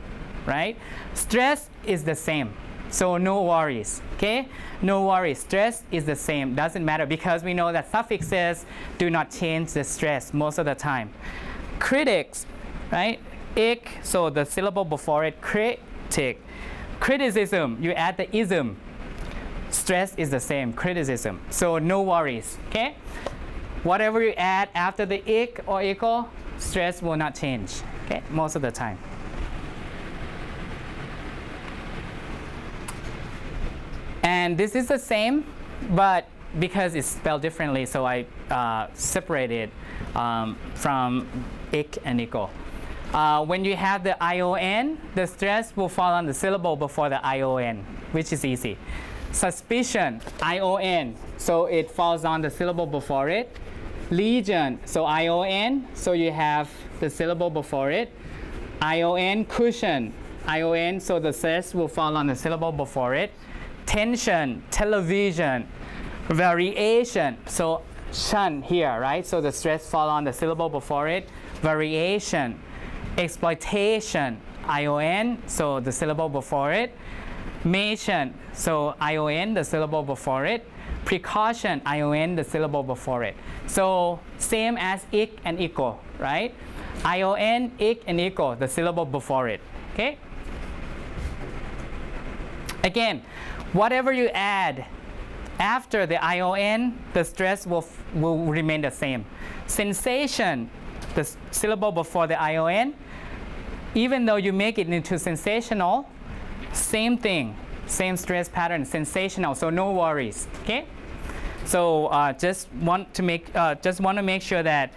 right? Stress is the same, so no worries, okay? No worries, stress is the same, doesn't matter, because we know that suffixes do not change the stress most of the time. Critics, right? Ik, so the syllable before it, critic. Criticism, you add the ism. Stress is the same, criticism. So no worries, okay? Whatever you add after the ik or equal, stress will not change, okay? Most of the time. And this is the same, but because it's spelled differently, so I separate it from ik and equal. When you have the ION, the stress will fall on the syllable before the ION, which is easy. Suspicion, ION, so it falls on the syllable before it. Legion, so ION, so you have the syllable before it. ION, cushion, ION, so the stress will fall on the syllable before it. Tension, television. Variation, so shun here, right? So the stress fall on the syllable before it. Variation. Exploitation, ION, so the syllable before it. Mation, so ION, the syllable before it. Precaution, ION, the syllable before it. So same as ik and equal, right? ION, ik, and equal, the syllable before it, okay? Again, whatever you add after the ION, the stress will remain the same. Sensation, the syllable before the ION, even though you make it into sensational, same thing, same stress pattern, sensational, so no worries, okay? So just want to make sure that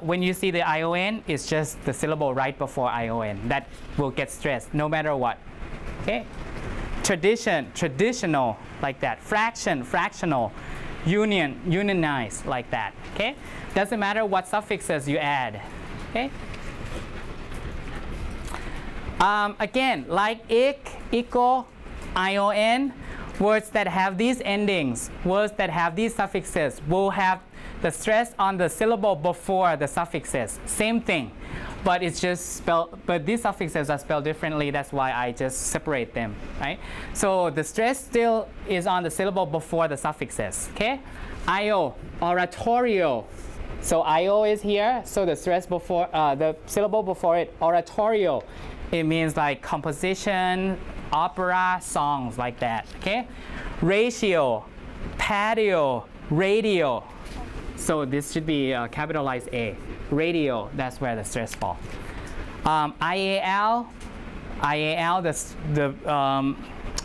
when you see the ION, it's just the syllable right before ION that will get stressed no matter what, okay? Tradition, traditional, like that. Fraction, fractional. Union, unionized, like that, okay? Doesn't matter what suffixes you add, okay? Again, like ik, equal, ION, words that have these endings, words that have these suffixes will have the stress on the syllable before the suffixes. Same thing, but it's just spelled, but these suffixes are spelled differently. That's why I just separate them, right? So the stress still is on the syllable before the suffixes, okay? IO, oratorio. So IO is here, so the stress before, the syllable before it, oratorio. It means like composition, opera, songs, like that, okay? Ratio, patio, radio. So this should be capitalized A. Radio, that's where the stress falls. IAL, the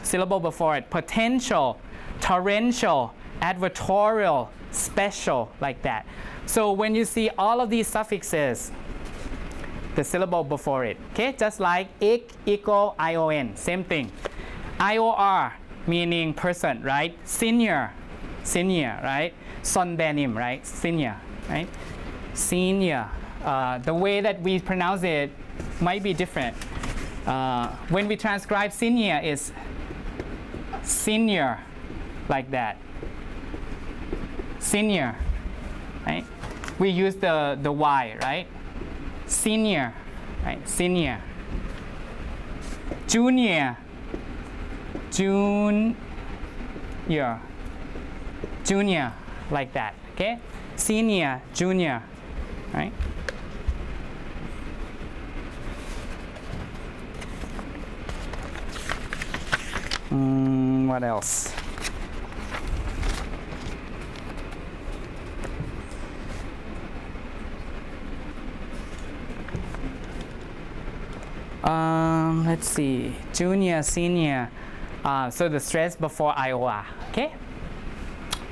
syllable before it, potential, torrential, advertorial, special, like that. So when you see all of these suffixes, the syllable before it, okay? Just like ik, equal, ion, same thing. IOR, meaning person, right? Senior, right? Sonbanim, right? Senior, right? Senior. The way that we pronounce it might be different. When we transcribe senior is senior, like that. Senior, right? We use the Y, right? Senior, right? Senior. Junior, junior, like that, okay? Senior, junior, right? What else? Let's see, junior, senior. So the stress before IOR, okay?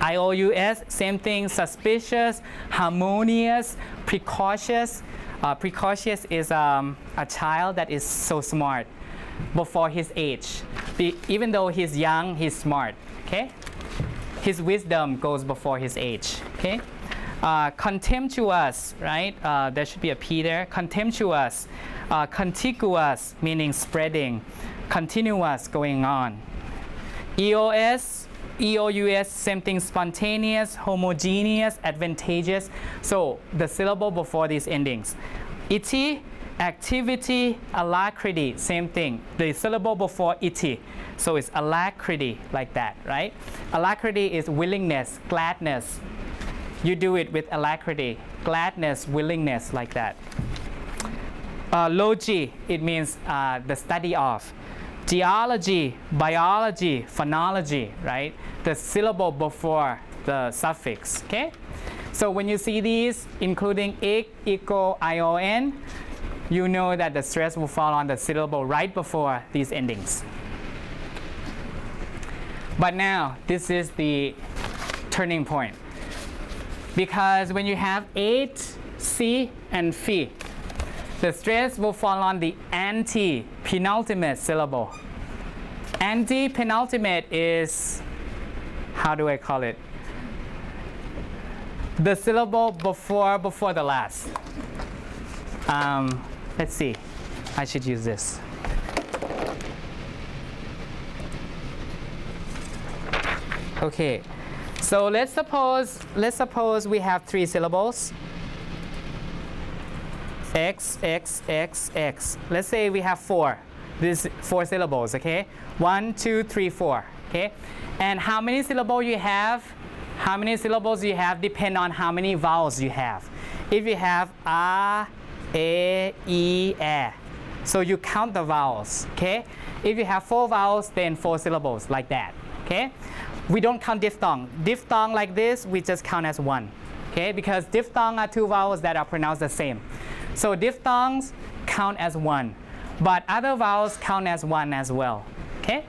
IOUS, same thing, suspicious, harmonious, precocious. Precocious is a child that is so smart before his age. Even though he's young, he's smart, okay? His wisdom goes before his age, okay? Contemptuous, right? There should be a P there. Contemptuous. Contiguous, meaning spreading. Continuous, going on. EOS, EOUS, same thing, spontaneous, homogeneous, advantageous. So the syllable before these endings. Iti, activity, alacrity, same thing. The syllable before iti. So it's alacrity, like that, right? Alacrity is willingness, gladness. You do it with alacrity, gladness, willingness, like that. Logi, it means the study of. Geology, biology, phonology, right? The syllable before the suffix, okay? So when you see these, including ik, equal, ion, you know that the stress will fall on the syllable right before these endings. But now, this is the turning point. Because when you have 8, C, and Phi, the stress will fall on the anti-penultimate syllable. Anti-penultimate is, how do I call it? The syllable before the last. Let's see. I should use this. Okay. So let's suppose we have 3 syllables. X, X, X, X. Let's say we have 4. These 4 syllables, okay? 1, 2, 3, 4, okay? And how many syllables you have? How many syllables you have depend on how many vowels you have. If you have a, e, e. So you count the vowels, okay? If you have 4 vowels, then 4 syllables, like that, okay? We don't count diphthong. Diphthong like this, we just count as 1, okay? Because diphthong are 2 vowels that are pronounced the same. So diphthongs count as 1, but other vowels count as 1 as well, okay?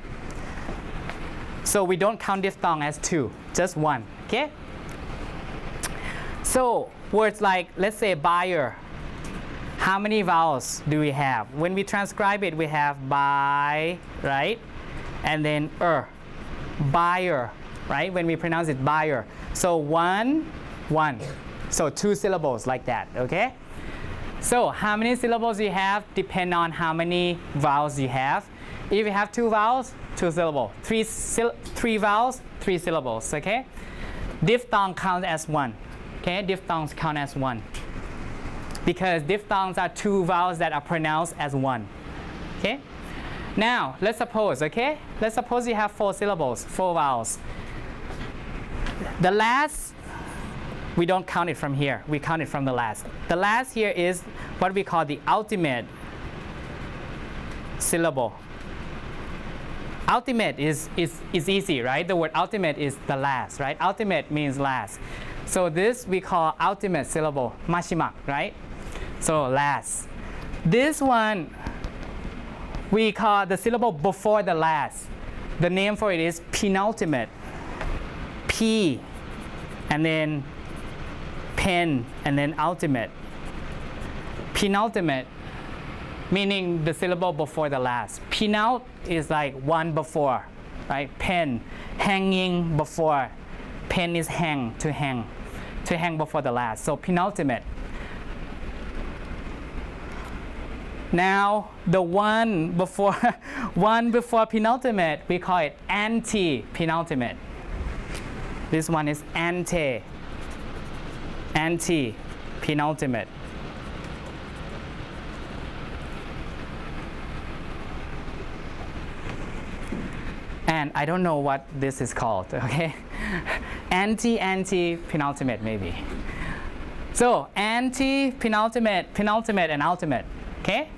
So we don't count diphthong as 2, just 1, okay? So words like, let's say buyer. How many vowels do we have? When we transcribe it, we have buy, right? And then buyer, right? When we pronounce it buyer. So 1, 1. So 2 syllables like that, okay? So how many syllables you have depend on how many vowels you have. If you have 2 vowels, 2 syllables. Three vowels, 3 syllables, okay? Diphthong counts as 1, okay? Diphthongs count as 1. Because diphthongs are 2 vowels that are pronounced as 1, okay? Now, let's suppose, okay? Let's suppose you have 4 syllables, 4 vowels. The last, we don't count it from here. We count it from the last. The last here is what we call the ultimate syllable. Ultimate is easy, right? The word ultimate is the last, right? Ultimate means last. So this we call ultimate syllable, mashimak, right? So last. This one we call the syllable before the last. The name for it is penultimate. P and then pen and then ultimate. Penultimate meaning the syllable before the last. Penult is like one before, right? Pen, hanging before. Pen is hang, to hang before the last. So penultimate. Now the one before penultimate, we call it anti-penultimate. This one is anti-penultimate. And I don't know what this is called, okay? Anti-penultimate maybe. So anti-penultimate, penultimate, and ultimate, okay?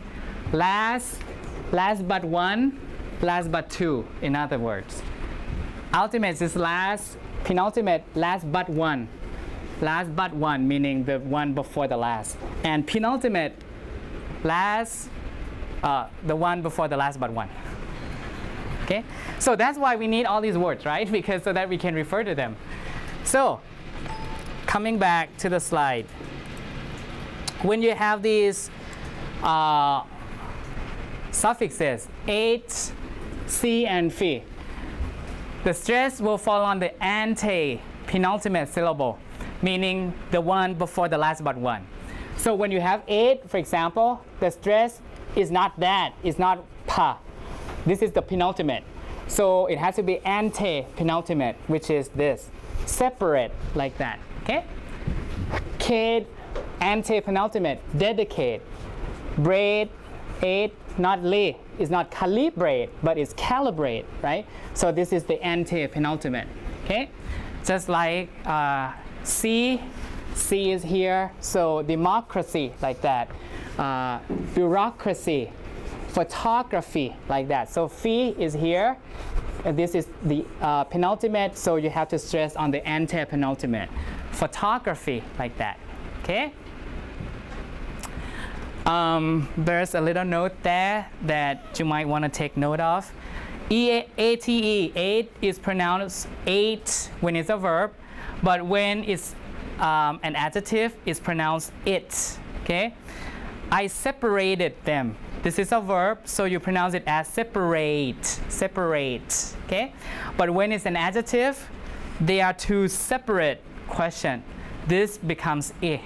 Last but one, last but two, in other words. Ultimate is last, penultimate, last but one. Last but one, meaning the one before the last. And penultimate, last, the one before the last but one. Okay? So that's why we need all these words, right? Because so that we can refer to them. So, coming back to the slide. When you have these suffixes, ate, see, and fi, the stress will fall on the ante-penultimate syllable, meaning the one before the last but one. So when you have ate, for example, the stress is not that, it's not pa. This is the penultimate. So it has to be ante-penultimate, which is this. Separate, like that, okay? Kid, ante-penultimate, dedicate. Braid, ate, not lay. It's not calibrate, but it's calibrate, right? So this is the ante-penultimate, okay? Just like C is here, so democracy, like that. Bureaucracy, photography, like that. So phi is here, and this is the penultimate, so you have to stress on the ante-penultimate. Photography, like that, okay? There's a little note there that you might want to take note of. E-A-T-E, ate is pronounced ate when it's a verb, but when it's an adjective, it's pronounced it, okay? I separated them. This is a verb, so you pronounce it as separate, okay? But when it's an adjective, they are two separate questions. This becomes I,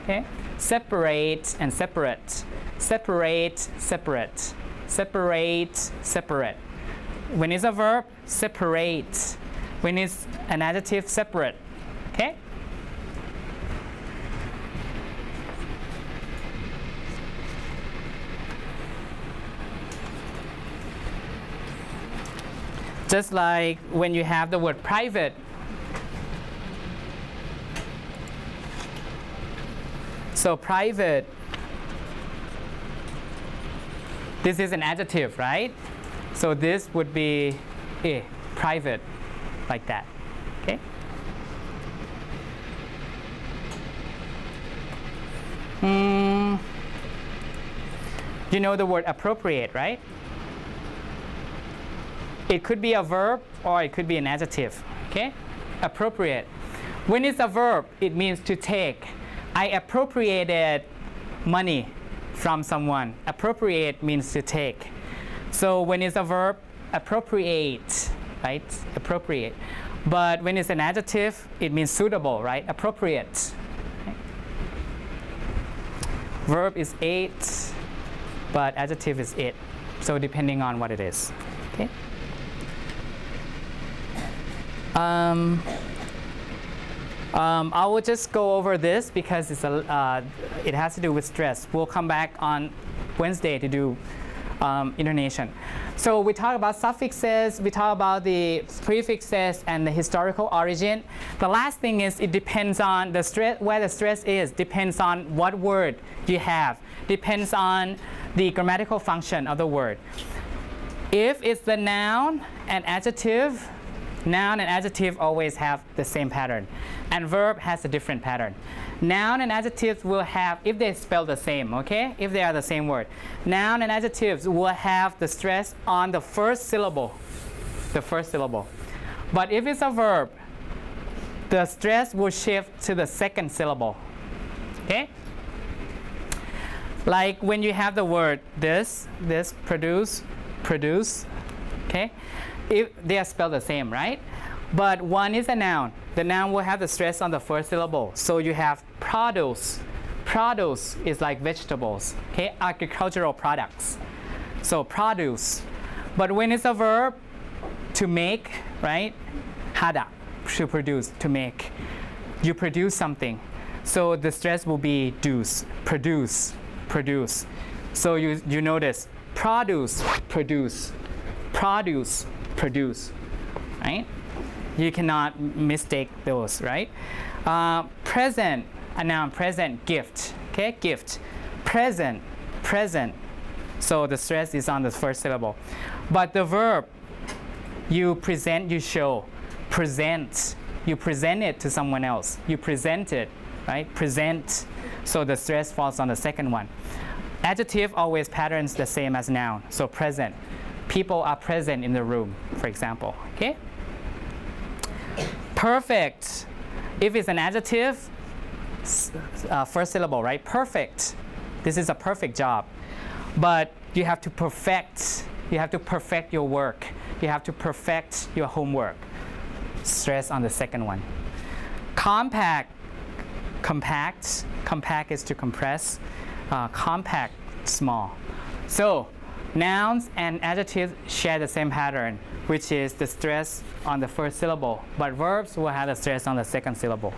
okay? Separate and separate, separate, separate, separate, separate. When it's a verb, separate. When it's an adjective, separate, okay? Just like when you have the word private. So private, this is an adjective, right? So this would be private, like that, okay? You know the word appropriate, right? It could be a verb or it could be an adjective, okay? Appropriate. When it's a verb, it means to take. I appropriated money from someone. Appropriate means to take. So when it's a verb, appropriate, right? Appropriate. But when it's an adjective, it means suitable, right? Appropriate. Okay? Verb is ate, but adjective is it. So depending on what it is, okay? I will just go over this because it has to do with stress. We'll come back on Wednesday to do intonation. So we talk about suffixes, we talk about the prefixes and the historical origin. The last thing is it depends on the stress, where the stress is, depends on what word you have, depends on the grammatical function of the word. If it's the noun and adjective always have the same pattern, and verb has a different pattern. Noun and adjectives will have, if they spell the same, okay? If they are the same word. Noun and adjectives will have the stress on the first syllable. But if it's a verb, the stress will shift to the second syllable, okay? Like when you have the word this, produce, okay? If they are spelled the same, right? But one is a noun. The noun will have the stress on the first syllable. So you have produce. Produce is like vegetables, okay? Agricultural products. So produce. But when it's a verb, to make, right? Hada, to produce, to make. You produce something. So the stress will be produce. So you notice produce, right? You cannot mistake those, right? Present, a noun, present, gift, okay? Gift, present. So the stress is on the first syllable. But the verb, you present, you show. Present, you present it to someone else. You present it, right? Present. So the stress falls on the second one. Adjective always patterns the same as noun. So present. People are present in the room, for example, okay? Perfect. If it's an adjective, first syllable, right? Perfect. This is a perfect job. But you have to perfect. You have to perfect your work. You have to perfect your homework. Stress on the second one. Compact. Compact is to compress. Compact, small. So nouns and adjectives share the same pattern, which is the stress on the first syllable, but verbs will have the stress on the second syllable.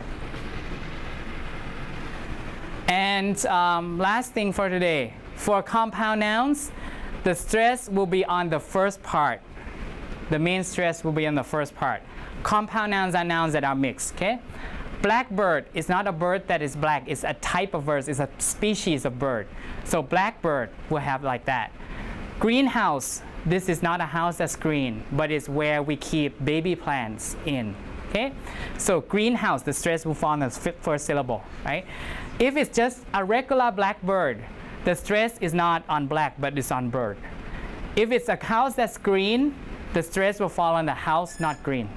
And last thing for today, for compound nouns, the stress will be on the first part. The main stress will be on the first part. Compound nouns are nouns that are mixed, okay? Blackbird is not a bird that is black, it's a type of bird, it's a species of bird. So blackbird will have like that. Greenhouse, this is not a house that's green, but it's where we keep baby plants in, okay? So greenhouse, the stress will fall on the first syllable, right? If it's just a regular blackbird, the stress is not on black, but it's on bird. If it's a house that's green, the stress will fall on the house, not green,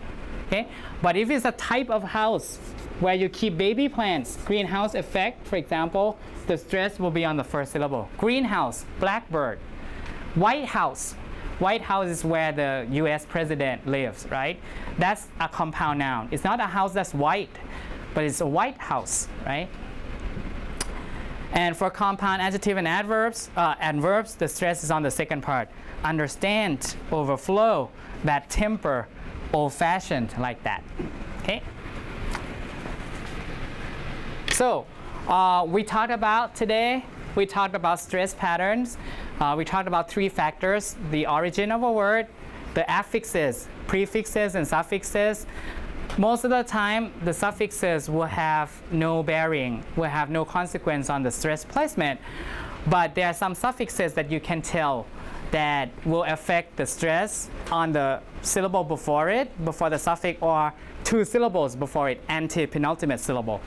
okay? But if it's a type of house where you keep baby plants, greenhouse effect, for example, the stress will be on the first syllable. Greenhouse, blackbird. White House. White House is where the US president lives, right? That's a compound noun. It's not a house that's white, but it's a White House, right? And for compound adjective and adverbs, the stress is on the second part. Understand, overflow, bad temper, old-fashioned, like that, okay? So we talked about stress patterns. We talked about three factors: the origin of a word, the affixes, prefixes, and suffixes. Most of the time, the suffixes will have no bearing, will have no consequence on the stress placement. But there are some suffixes that you can tell that will affect the stress on the syllable before it, before the suffix, or two syllables before it, antepenultimate syllable.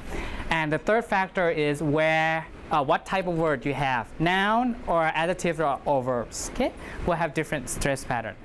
And the third factor is what type of word you have, noun or adjective or verbs, okay? Will have different stress pattern.